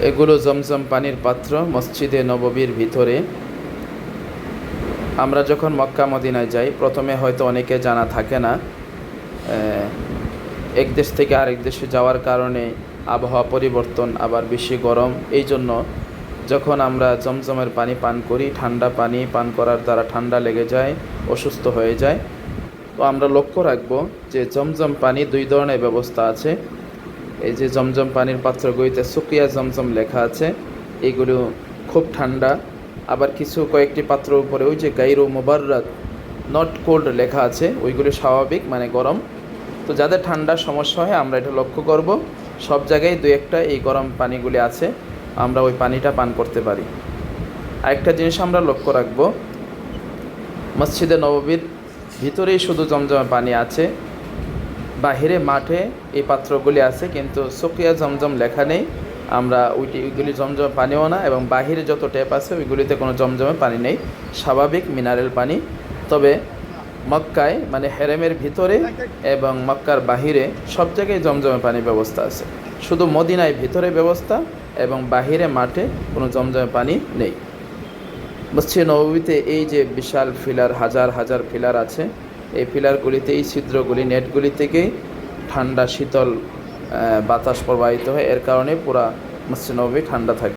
এগুলো জমজম পানির পাত্র মসজিদে নববীর ভিতরে। আমরা যখন মক্কা মদিনায় যাই, প্রথমে হয়তো অনেকে জানা থাকে না, এক দেশ থেকে আরেক দেশে যাওয়ার কারণে আবহাওয়া পরিবর্তন, আবার বেশি গরম, এই জন্য যখন আমরা জমজমের পানি পান করি, ঠান্ডা পানি পান করার দ্বারা ঠান্ডা লেগে যায়, অসুস্থ হয়ে যায়। তো আমরা লক্ষ্য রাখব যে জমজম পানি দুই ধরনের ব্যবস্থা আছে। এই যে জমজম পানির পাত্রগুলিতে সুকিয়া জমজম লেখা আছে, এগুলো খুব ঠান্ডা। আবার কয়েকটি পাত্র উপরে ওই যে গাইরু মুবাররাদ, নট কোল্ড লেখা আছে, ওইগুলি স্বাভাবিক মানে গরম। তো যাদের ঠান্ডার সমস্যা হয় আমরা এটা লক্ষ্য করব, সব জায়গায় দুই একটা এই গরম পানিগুলি আছে, আমরা ওই পানিটা পান করতে পারি। আরেকটা জিনিস আমরা লক্ষ্য রাখব, মসজিদে নববীর ভিতরেই শুধু জমজমে পানি আছে, বাহিরে মাঠে এই পাত্রগুলি আছে, কিন্তু সুকিয়া জমজম লেখা নেই। আমরা ওইগুলি জমজমে পানিও না, এবং বাহিরে যত ট্যাপ আছে ওইগুলিতে কোনো জমজমে পানি নেই, স্বাভাবিক মিনারেল পানি। তবে মক্কায় মানে হেরেমের ভিতরে এবং মক্কার বাহিরে সব জায়গায় জমজমে পানির ব্যবস্থা আছে, শুধু মদিনায় ভিতরে ব্যবস্থা এবং বাহিরে মাঠে কোনো জমজমে পানি নেই। মসজিদ নববীতে এই যে বিশাল ফিলার, হাজার হাজার ফিলার আছে, এই ফিলারগুলিতে, এই ছিদ্রগুলি, নেটগুলি থেকেই ঠান্ডা শীতল বাতাস প্রবাহিত হয়, এর কারণে পুরা মসজিদ নববী ঠান্ডা থাকে।